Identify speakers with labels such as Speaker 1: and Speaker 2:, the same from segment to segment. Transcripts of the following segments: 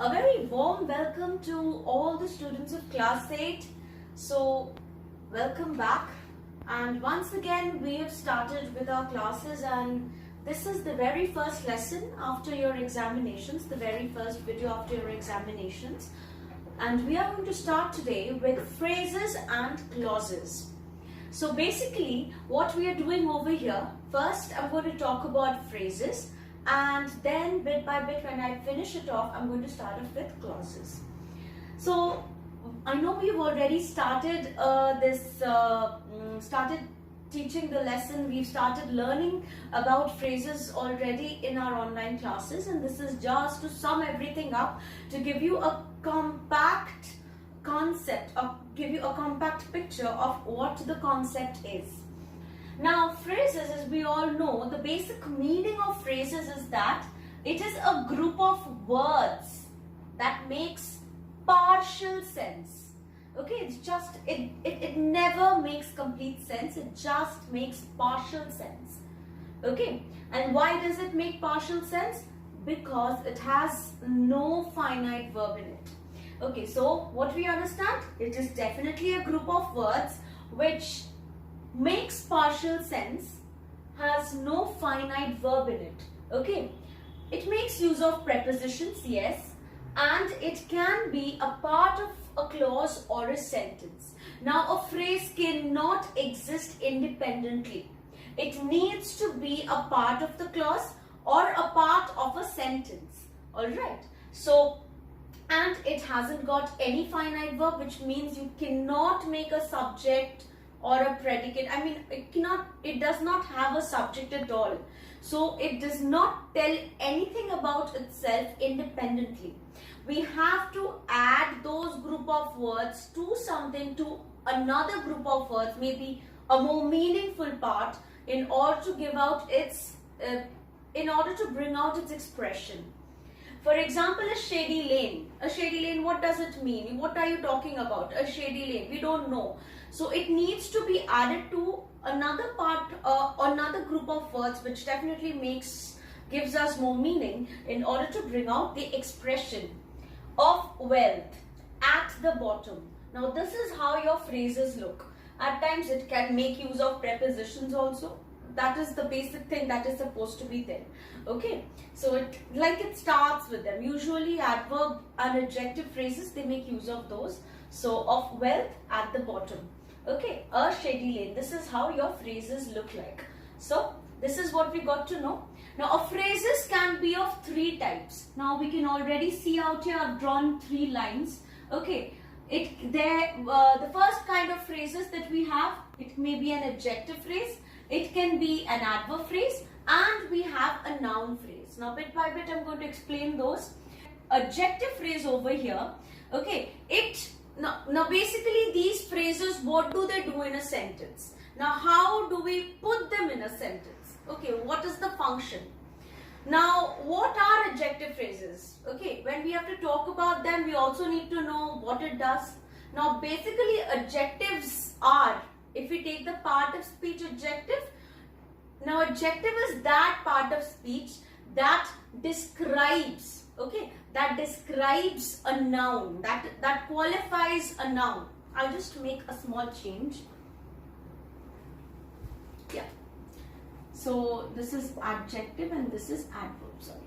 Speaker 1: A very warm welcome to all the students of class 8. So, welcome back. And once again, we have started with our classes, and this is the very first lesson after your examinations, the very first video after your examinations. And we are going to start today with phrases and clauses. So basically, what we are doing over here, first I'm going to talk about phrases, and then bit by bit when I finish it off, I'm going to start off with clauses. So I know we've already started started teaching the lesson. We've started learning about phrases already in our online classes, and this is just to sum everything up, to give you a compact concept, give you a compact picture of what the concept is. Now, phrases, as we all know, the basic meaning of phrases is that it is a group of words that makes partial sense. Okay, it's just, it never makes complete sense, it just makes partial sense. Okay, and why does it make partial sense? Because it has no finite verb in it. Okay, so what we understand? It is definitely a group of words which makes partial sense, has no finite verb in it. Okay, it makes use of prepositions, yes, and it can be a part of a clause or a sentence. Now, a phrase cannot exist independently. It needs to be a part of the clause or a part of a sentence. Alright, so, and it hasn't got any finite verb, which means you cannot make a subject or a predicate. I mean, it does not have a subject at all. So it does not tell anything about itself independently. We have to add those group of words to something, to another group of words, maybe a more meaningful part, in order to give out its, in order to bring out its expression. For example, a shady lane. A shady lane, what does it mean? What are you talking about? A shady lane, we don't know. So it needs to be added to another part, another group of words, which definitely gives us more meaning in order to bring out the expression of wealth at the bottom. Now this is how your phrases look. At times it can make use of prepositions also. That is the basic thing that is supposed to be there. Okay, so it starts with them. Usually adverb and adjective phrases, they make use of those. So of wealth at the bottom. Okay, a shady lane. This is how your phrases look like. So this is what we got to know. Now, phrases can be of three types. Now we can already see out here, I've drawn 3 lines. Okay, the first kind of phrases that we have, it may be an adjective phrase, it can be an adverb phrase, and we have a noun phrase. Now bit by bit I'm going to explain those. Adjective phrase over here, okay, now basically these phrases, what do they do in a sentence? Now how do we put them in a sentence? Okay, what is the function? Now, what are adjective phrases? Okay, when we have to talk about them, we also need to know what it does. Now, basically, adjectives are, if we take the part of speech adjective, now adjective is that part of speech that describes, okay, that describes a noun, that qualifies a noun. I'll just make a small change. Yeah. So this is adjective and this is adverb, sorry.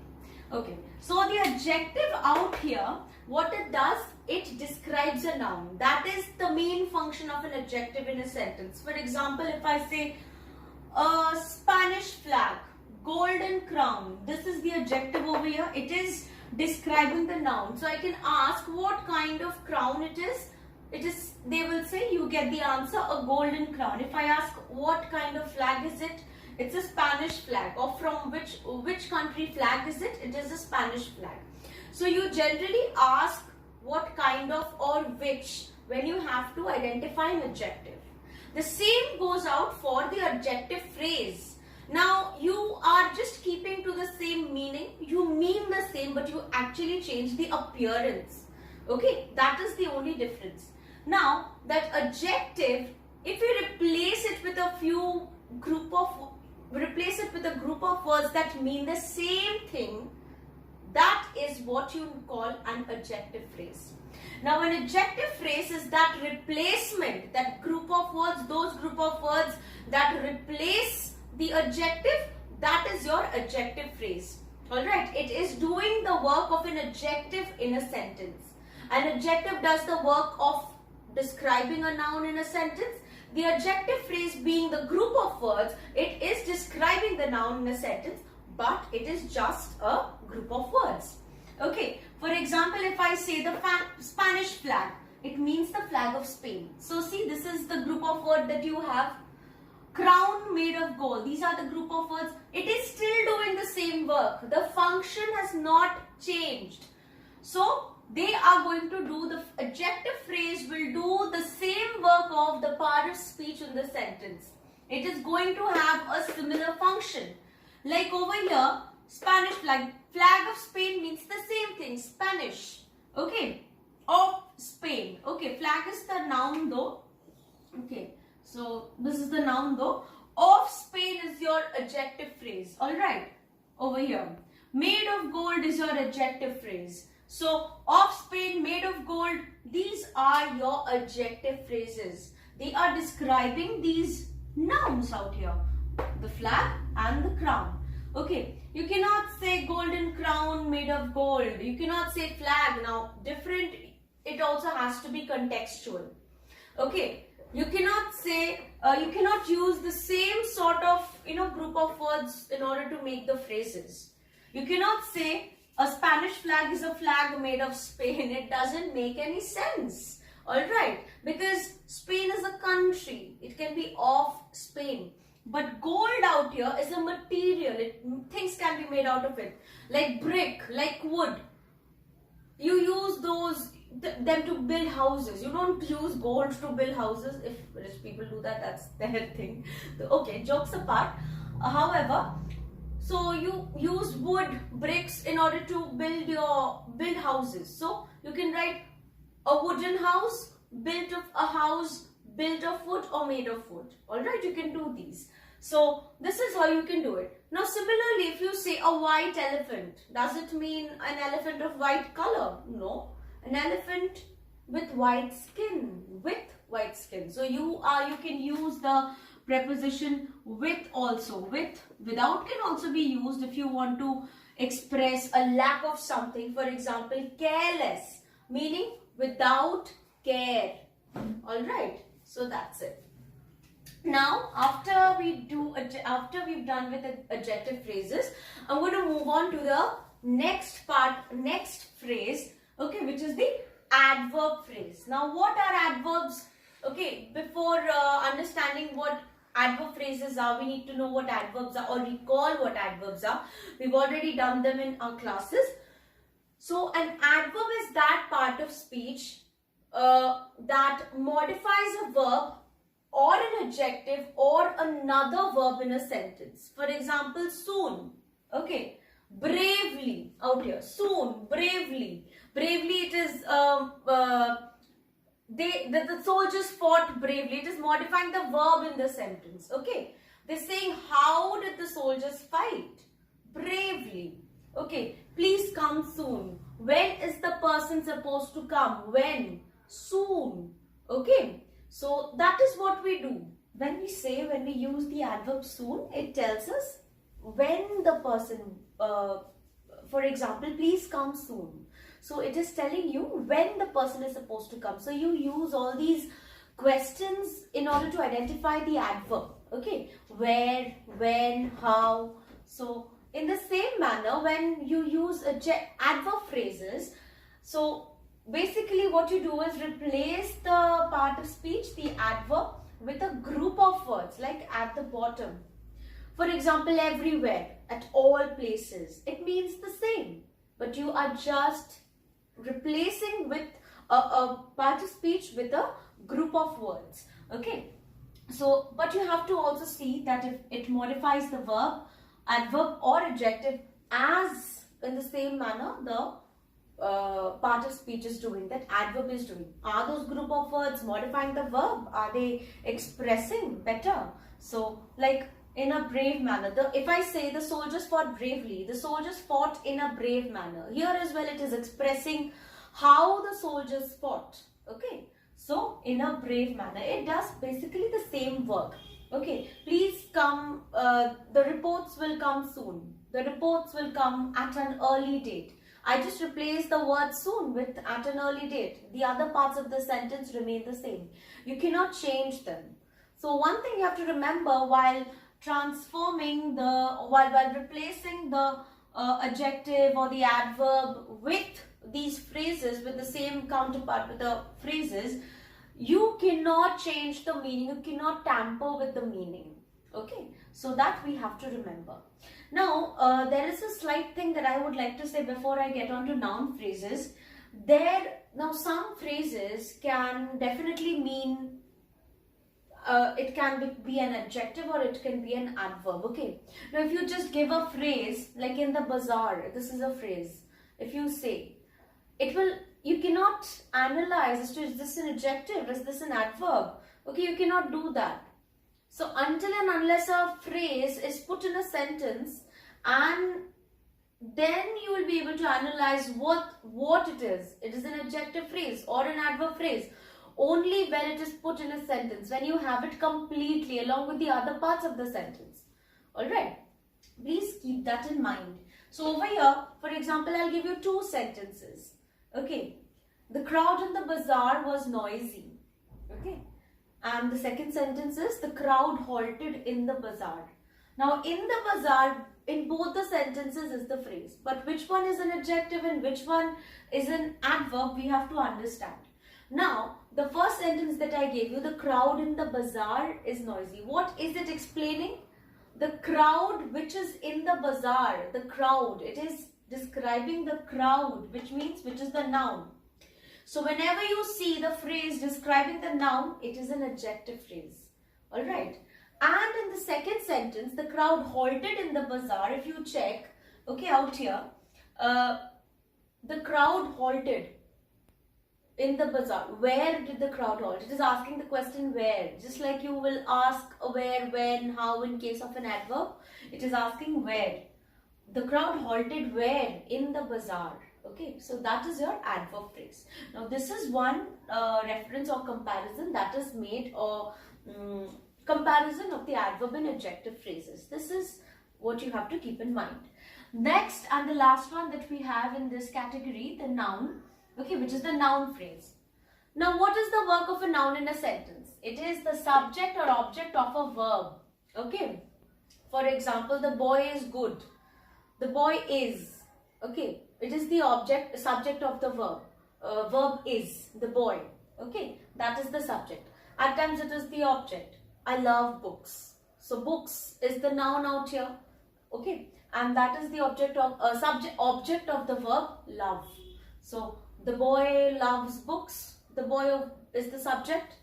Speaker 1: Okay, so the adjective out here, what it does, it describes a noun. That is the main function of an adjective in a sentence. For example, if I say a Spanish flag, golden crown, this is the adjective over here. It is describing the noun. So I can ask what kind of crown it is. They will say, you get the answer, a golden crown. If I ask what kind of flag is it, it's a Spanish flag. Or from which country flag is it? It is a Spanish flag. So you generally ask what kind of or which when you have to identify an adjective. The same goes out for the adjective phrase. Now you are just keeping to the same meaning. You mean the same, but you actually change the appearance. Okay, that is the only difference. Now that adjective, if you replace it with a group of words that mean the same thing, that is what you call an adjective phrase. Now an adjective phrase is that replacement, that group of words, those group of words that replace the adjective, that is your adjective phrase. Alright, it is doing the work of an adjective in a sentence. An adjective does the work of describing a noun in a sentence. The adjective phrase being the group of words, it is describing the noun in a sentence, but it is just a group of words. Okay, for example, if I say the Spanish flag, it means the flag of Spain. So see, this is the group of words that you have. Crown made of gold. These are the group of words. It is still doing the same work. The function has not changed. So they are going to do, the adjective phrase will do the same work of the part of speech in the sentence. It is going to have a similar function. Like over here, Spanish flag. Flag of Spain means the same thing. Spanish. Okay. Of Spain. Okay. Flag is the noun though. Okay. So this is the noun though. Of Spain is your adjective phrase. Alright. Over here. Made of gold is your adjective phrase. So of Spain, made of gold, these are your adjective phrases. They are describing these nouns out here. The flag and the crown. Okay. You cannot say golden crown made of gold. You cannot say flag. Now different, it also has to be contextual. Okay. You cannot say, you cannot use the same sort of, group of words in order to make the phrases. You cannot say a Spanish flag is a flag made of Spain. It doesn't make any sense. Alright, because Spain is a country. It can be of Spain. But gold out here is a material. Things can be made out of it. Like brick, like wood. You use them to build houses. You don't use gold to build houses. If rich people do that, that's their thing. Okay, jokes apart. However, so you use wood, bricks in order to build houses. So you can write a wooden house, built of a house, built of wood or made of wood. Alright, you can do these. So this is how you can do it. Now similarly, if you say a white elephant, does it mean an elephant of white color? No. An elephant with white skin. So you can use the preposition with also. Without can also be used if you want to express a lack of something. For example, careless, meaning without care. Alright, so that's it. Now, after we've done with the adjective phrases, I'm going to move on to the next phrase, okay, which is the adverb phrase. Now, what are adverbs? Okay, before understanding what adverb phrases are, we need to know what adverbs are or recall what adverbs are. We've already done them in our classes. So, an adverb is that part of speech that modifies a verb or an adjective or another verb in a sentence. For example, soon. Okay. Bravely out here. Soon. Bravely. Bravely, it is the soldiers fought bravely. It is modifying the verb in the sentence. Okay. They're saying, how did the soldiers fight? Bravely. Okay. Please come soon. When is the person supposed to come? When? Soon. Okay. So that is what we do. When we use the adverb soon, it tells us when the person, for example, please come soon. So it is telling you when the person is supposed to come. So you use all these questions in order to identify the adverb. Okay. Where, when, how. So in the same manner, when you use adverb phrases, so basically what you do is replace the part of speech, the adverb, with a group of words like at the bottom. For example, everywhere, at all places. It means the same, but you are just replacing with a part of speech with a group of words. Okay. So, but you have to also see that if it modifies the verb, adverb or adjective as in the same manner the part of speech is doing, that adverb is doing. Are those group of words modifying the verb? Are they expressing better? So like in a brave manner. If I say the soldiers fought bravely, the soldiers fought in a brave manner. Here as well it is expressing how the soldiers fought. Okay, so in a brave manner. It does basically the same work. Okay, please come, the reports will come soon. The reports will come at an early date. I just replace the word soon with at an early date. The other parts of the sentence remain the same. You cannot change them. So one thing you have to remember while transforming while replacing the adjective or the adverb with these phrases, with the same counterpart with the phrases, you cannot change the meaning, you cannot tamper with the meaning. Okay, so that we have to remember. Now, there is a slight thing that I would like to say before I get on to noun phrases. Now some phrases can definitely mean, it can be an adjective or it can be an adverb. Okay, now if you just give a phrase like in the bazaar, this is a phrase. If you say, you cannot analyze as to is this an adjective, is this an adverb. Okay, you cannot do that. So until and unless a phrase is put in a sentence, and then you will be able to analyze what it is. It is an adjective phrase or an adverb phrase only when it is put in a sentence, when you have it completely along with the other parts of the sentence. Alright, please keep that in mind. So over here, for example, I'll give you two sentences. Okay, the crowd in the bazaar was noisy. Okay, and the second sentence is the crowd halted in the bazaar. Now in the bazaar, in both the sentences is the phrase, but which one is an adjective and which one is an adverb, we have to understand. Now the first sentence that I gave you, the crowd in the bazaar is noisy. What is it explaining? The crowd which is in the bazaar, the crowd, it is describing the crowd, which is the noun. So whenever you see the phrase describing the noun, it is an adjective phrase. Alright. And in the second sentence, the crowd halted in the bazaar. If you check, okay, out here, the crowd halted in the bazaar. Where did the crowd halt? It is asking the question where. Just like you will ask where, when, how in case of an adverb. It is asking where. The crowd halted where? In the bazaar. Okay, so that is your adverb phrase. Now this is one reference or comparison that is made, or comparison of the adverb and adjective phrases. This is what you have to keep in mind. Next and the last one that we have in this category, the noun, okay, which is the noun phrase. Now what is the work of a noun in a sentence? It is the subject or object of a verb. Okay, for example, the boy is good. The boy is. Okay, it is the subject of the verb. Verb is, the boy. Okay, that is the subject. At times it is the object. I love books. So books is the noun out here. Okay, and that is the object of object of the verb love. So the boy loves books. The boy is the subject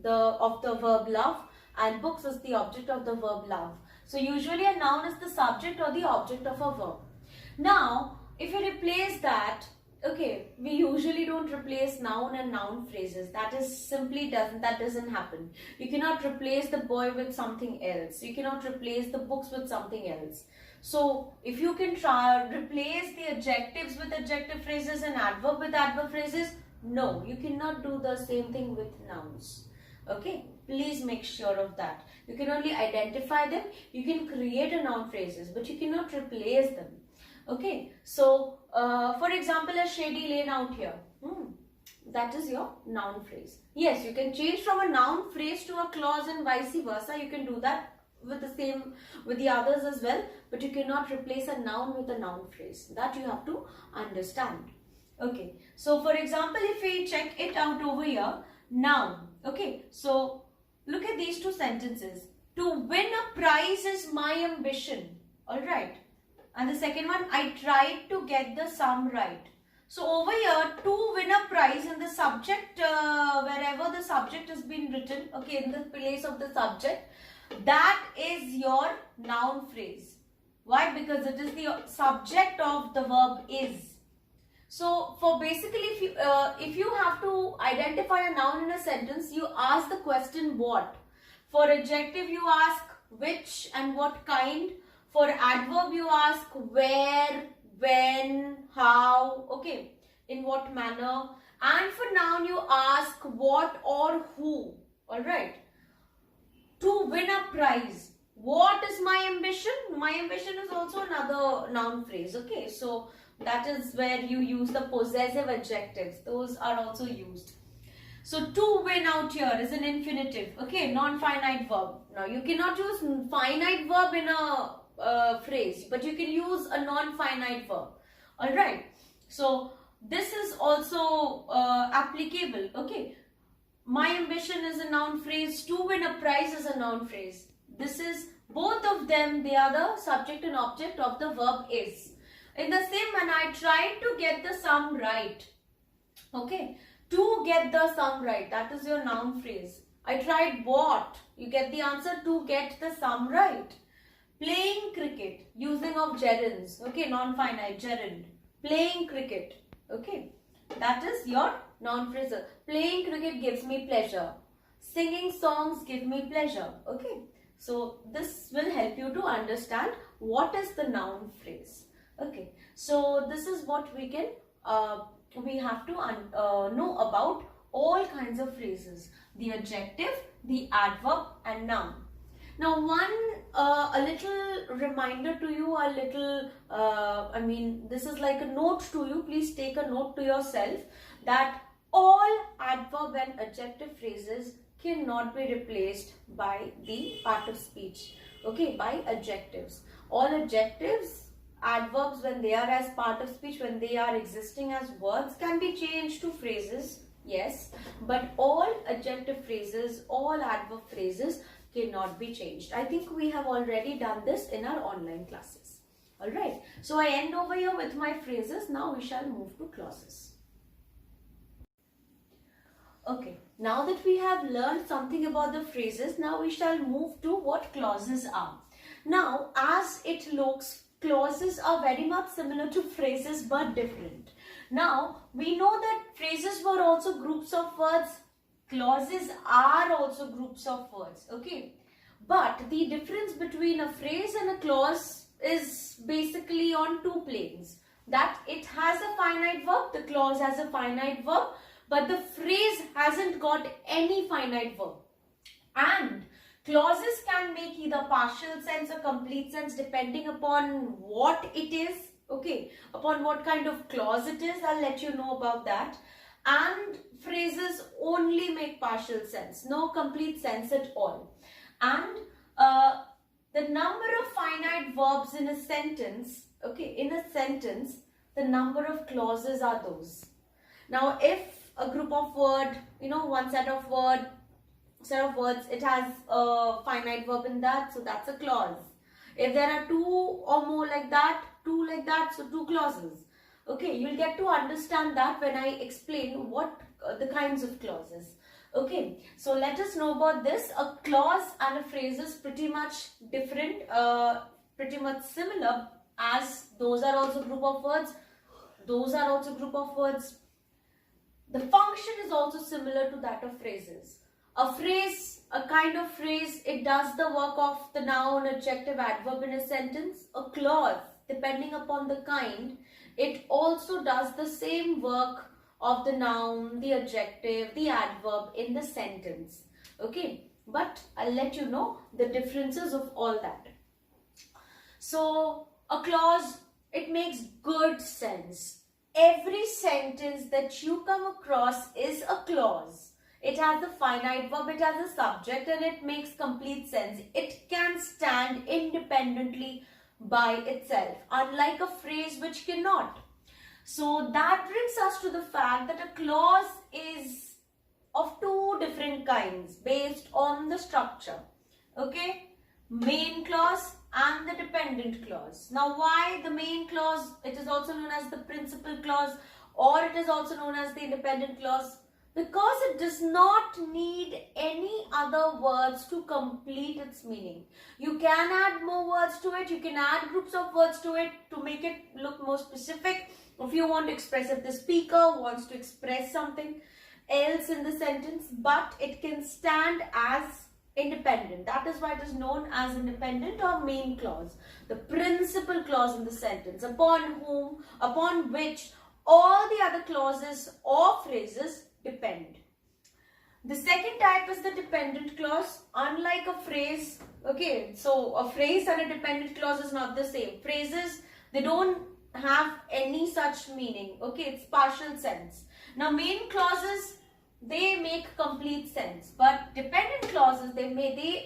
Speaker 1: of the verb love, and books is the object of the verb love. So usually a noun is the subject or the object of a verb. Now if you replace that, okay, we usually don't replace noun and noun phrases. That doesn't happen. You cannot replace the boy with something else. You cannot replace the books with something else. So if you can replace the adjectives with adjective phrases and adverb with adverb phrases, no, you cannot do the same thing with nouns. Okay, please make sure of that. You can only identify them. You can create a noun phrases, but you cannot replace them. Okay, so for example, a shady lane out here. That is your noun phrase. Yes, you can change from a noun phrase to a clause and vice versa. You can do that with the others as well, but you cannot replace a noun with a noun phrase. That you have to understand. Okay, so for example, if we check it out over here, noun. Okay, so look at these two sentences. To win a prize is my ambition. All right. And the second one, I tried to get the sum right. So over here, to win a prize, in the subject, wherever the subject has been written, okay, in the place of the subject, that is your noun phrase. Why? Because it is the subject of the verb is. So for basically, if you have to identify a noun in a sentence, you ask the question what. For adjective, you ask which and what kind. For adverb you ask where, when, how, okay, in what manner. And for noun you ask what or who. Alright. To win a prize. What is my ambition? My ambition is also another noun phrase. Okay, so that is where you use the possessive adjectives. Those are also used. So to win out here is an infinitive. Okay, non-finite verb. Now you cannot use finite verb in a phrase, but you can use a non-finite verb. Alright. So this is also applicable. Okay. My ambition is a noun phrase. To win a prize is a noun phrase. This is both of them. They are the subject and object of the verb is. In the same manner, I tried to get the sum right. Okay. To get the sum right. That is your noun phrase. I tried what? You get the answer to get the sum right. Playing cricket. Using of gerunds. Okay. Non-finite gerund. Playing cricket. Okay. That is your noun phrase. Playing cricket gives me pleasure. Singing songs give me pleasure. Okay. So this will help you to understand what is the noun phrase. Okay. So this is what we can we have to know about all kinds of phrases. The adjective, the adverb and noun. Now a little reminder to you, a little, this is like a note to you. Please take a note to yourself that all adverb and adjective phrases cannot be replaced by the part of speech. Okay, by adjectives. All adjectives, adverbs when they are as part of speech, when they are existing as words, can be changed to phrases. Yes, but all adjective phrases, all adverb phrases cannot be changed. I think we have already done this in our online classes. Alright, so I end over here with my phrases. Now we shall move to clauses. Okay, now that we have learned something about the phrases, now we shall move to what clauses are. Now, as it looks, clauses are very much similar to phrases but different. Now, we know that phrases were also groups of words. Clauses are also groups of words, okay? But the difference between a phrase and a clause is basically on two planes. That it has a finite verb, the clause has a finite verb, but the phrase hasn't got any finite verb. And clauses can make either partial sense or complete sense depending upon what it is, okay? Upon what kind of clause it is, I'll let you know about that. And phrases only make partial sense, no complete sense at all. And the number of finite verbs in a sentence, okay, in a sentence, the number of clauses are those. Now, if a group of word, one set of words, it has a finite verb in that, so that's a clause. If there are two or more like that, so two clauses. Okay, you'll get to understand that when I explain what the kinds of clauses. Okay, so let us know about this. A clause and a phrase is pretty much different, pretty much similar, as those are also group of words. Those are also group of words. The function is also similar to that of phrases. A phrase, a kind of phrase, it does the work of the noun, adjective, adverb in a sentence. A clause, depending upon the kind, it also does the same work of the noun, the adjective, the adverb in the sentence. Okay, but I'll let you know the differences of all that. So, a clause, it makes good sense. Every sentence that you come across is a clause. It has a finite verb, it has a subject, and it makes complete sense. It can stand independently by itself, unlike a phrase which cannot. So that brings us to the fact that a clause is of two different kinds based on the structure. Okay, main clause and the dependent clause. Now, why the main clause? It is also known as the principal clause, or it is also known as the independent clause, because it does not need any other words to complete its meaning. You can add more words to it, you can add groups of words to it to make it look more specific. If you want to express, if the speaker wants to express something else in the sentence, but it can stand as independent. That is why it is known as independent or main clause. The principal clause in the sentence upon which all the other clauses or phrases depend. The second type is the dependent clause. Unlike a phrase, okay, so a phrase and a dependent clause is not the same. Phrases, they don't have any such meaning, okay, it's partial sense. Now main clauses, they make complete sense, but dependent clauses, they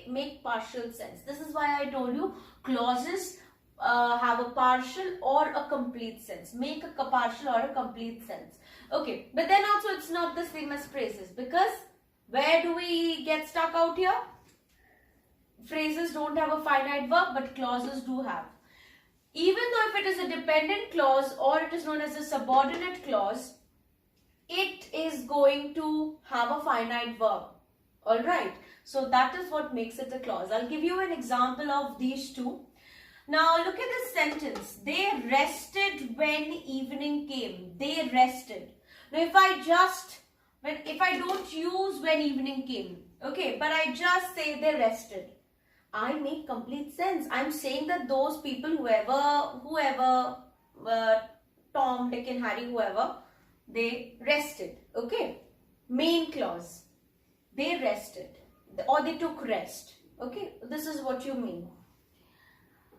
Speaker 1: make partial sense. This is why I told you clauses have a partial or a complete sense, make a partial or a complete sense. Okay, but then also it's not the same as phrases, because where do we get stuck out here? Phrases don't have a finite verb, but clauses do have. Even though if it is a dependent clause or it is known as a subordinate clause, it is going to have a finite verb. Alright, so that is what makes it a clause. I'll give you an example of these two. Now look at this sentence. They rested when evening came. They rested. Now if I don't use when evening came, okay, but I just say they rested, I make complete sense. I'm saying that those people, whoever, Tom, Dick and Harry, whoever, they rested, okay. Main clause, they rested or they took rest, okay. This is what you mean.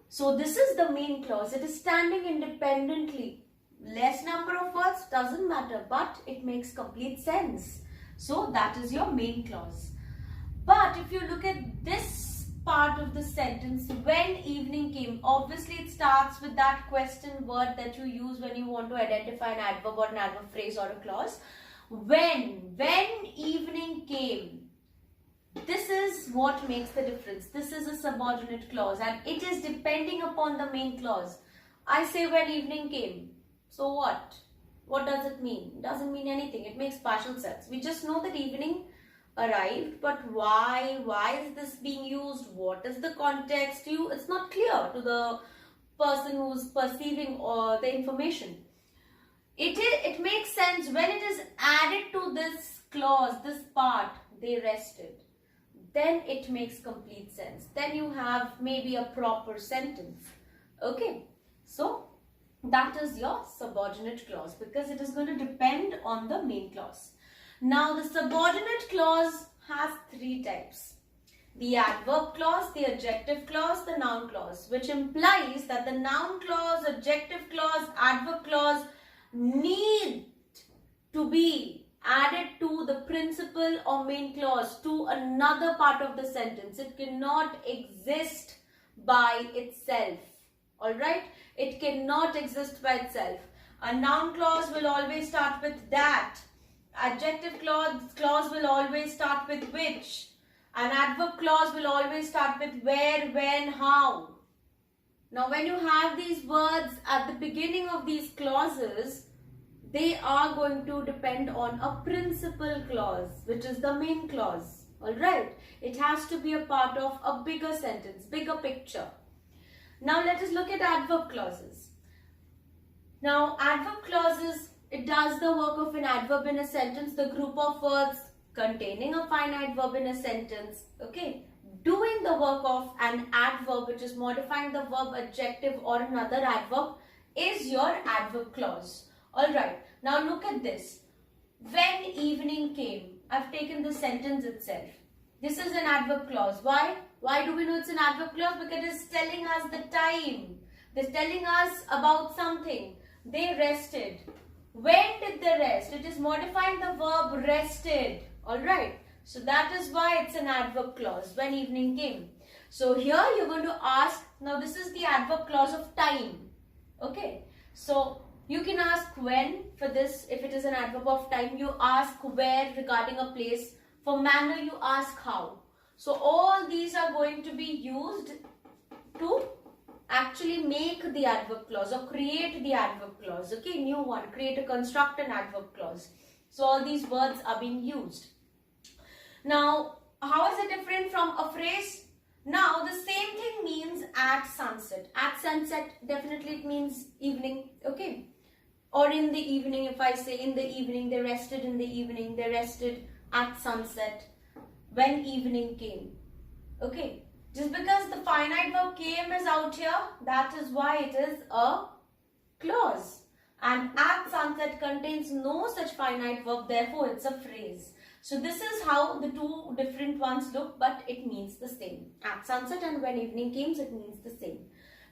Speaker 1: So this is the main clause. It is standing independently. Less number of words, doesn't matter, but it makes complete sense. So that is your main clause. But if you look at this part of the sentence, when evening came, obviously it starts with that question word that you use when you want to identify an adverb or an adverb phrase or a clause. When evening came, this is what makes the difference. This is a subordinate clause and it is depending upon the main clause. I say when evening came. So what? What does it mean? It doesn't mean anything. It makes partial sense. We just know that evening arrived, but why? Why is this being used? What is the context? It's not clear to the person who's perceiving the information. It makes sense when it is added to this clause, this part, they rested. Then it makes complete sense. Then you have maybe a proper sentence. Okay, so that is your subordinate clause because it is going to depend on the main clause. Now the subordinate clause has three types. The adverb clause, the adjective clause, the noun clause, which implies that the noun clause, adjective clause, adverb clause need to be added to the principal or main clause, to another part of the sentence. It cannot exist by itself. Alright? It cannot exist by itself. A noun clause will always start with that. Adjective clause will always start with which. An adverb clause will always start with where, when, how. Now when you have these words at the beginning of these clauses, they are going to depend on a principal clause, which is the main clause. Alright? It has to be a part of a bigger sentence, bigger picture. Now let us look at adverb clauses. Now adverb clauses, it does the work of an adverb in a sentence, the group of words containing a finite verb in a sentence, okay, doing the work of an adverb, which is modifying the verb, adjective or another adverb, is your adverb clause. Alright, now look at this. When evening came, I've taken the sentence itself. This is an adverb clause. Why? Why do we know it's an adverb clause? Because it is telling us the time. It's telling us about something. They rested. When did they rest? It is modifying the verb rested. Alright. So that is why it's an adverb clause. When evening came. So here you're going to ask. Now this is the adverb clause of time. Okay. So you can ask when for this. If it is an adverb of time, you ask where regarding a place. For manner, you ask how. So all these are going to be used to actually make the adverb clause or create the adverb clause. Okay, new one. Create a construct an adverb clause. So all these words are being used. Now, how is it different from a phrase? Now, the same thing means at sunset. At sunset, definitely it means evening. Okay. Or in the evening, if I say in the evening, they rested in the evening, they rested at sunset. When evening came. Okay, just because the finite verb came is out here, that is why it is a clause. And at sunset contains no such finite verb, therefore it's a phrase. So this is how the two different ones look, but it means the same. At sunset and when evening comes, it means the same.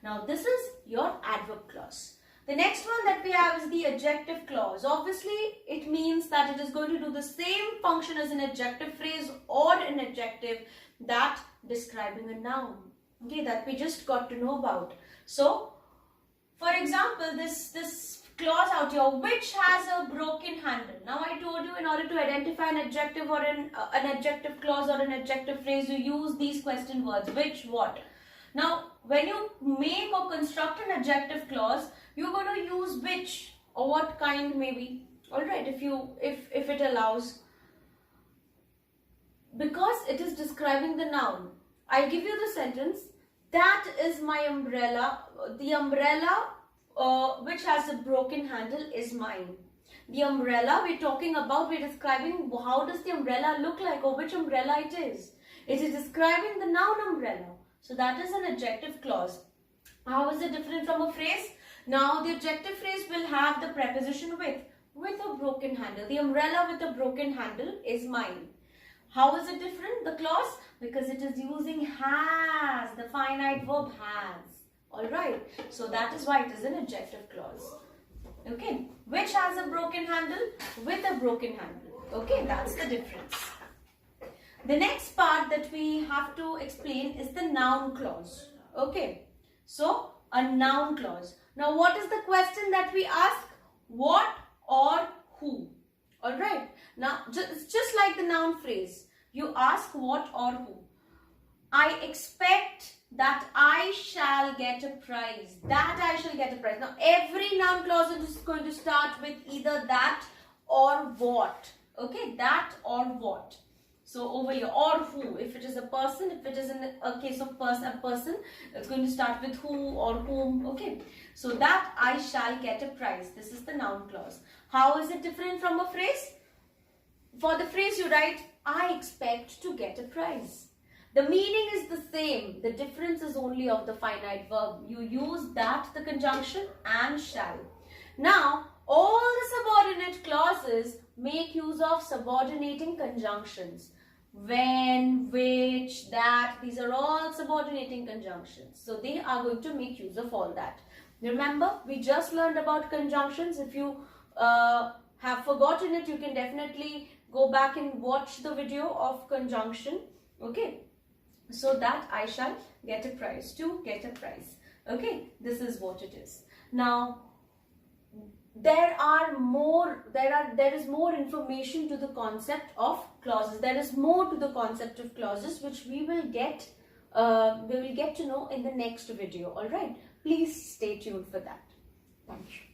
Speaker 1: Now this is your adverb clause. The next one that we have is the adjective clause. Obviously, it means that it is going to do the same function as an adjective phrase or an adjective that describing a noun. Okay, that we just got to know about. So, for example, this clause out here, which has a broken handle. Now I told you in order to identify an adjective or an adjective clause or an adjective phrase, you use these question words, which, what. Now when you make or construct an adjective clause, you're going to use which or what kind maybe. Alright, if it allows. Because it is describing the noun. I'll give you the sentence, that is my umbrella. The umbrella which has a broken handle is mine. The umbrella we're talking about, we're describing how does the umbrella look like or which umbrella it is. It is describing the noun umbrella. So that is an adjective clause. How is it different from a phrase? Now the adjective phrase will have the preposition with a broken handle. The umbrella with a broken handle is mine. How is it different, the clause? Because it is using has, the finite verb has. Alright, so that is why it is an adjective clause. Okay, which has a broken handle? With a broken handle. Okay, that's the difference. The next part that we have to explain is the noun clause. Okay, so a noun clause. Now what is the question that we ask? What or who? Alright, now it's just like the noun phrase. You ask what or who. I expect that I shall get a prize. That I shall get a prize. Now every noun clause is going to start with either that or what. Okay, that or what. So over here, or who. If it is a person, if it is in a case of a person, it's going to start with who or whom. Okay, so that I shall get a prize. This is the noun clause. How is it different from a phrase? For the phrase you write, I expect to get a prize. The meaning is the same. The difference is only of the finite verb. You use that, the conjunction, and shall. Now, all the subordinate clauses make use of subordinating conjunctions. When, which, that, these are all subordinating conjunctions. So they are going to make use of all that. Remember, we just learned about conjunctions. If you have forgotten it, you can definitely go back and watch the video of conjunction. Okay. So that I shall get a prize, to get a prize. Okay, this is what it is. Now, there is more information to the concept of clauses. There is more to the concept of clauses which we will get to know in the next video. All right, please stay tuned for that. Thank you.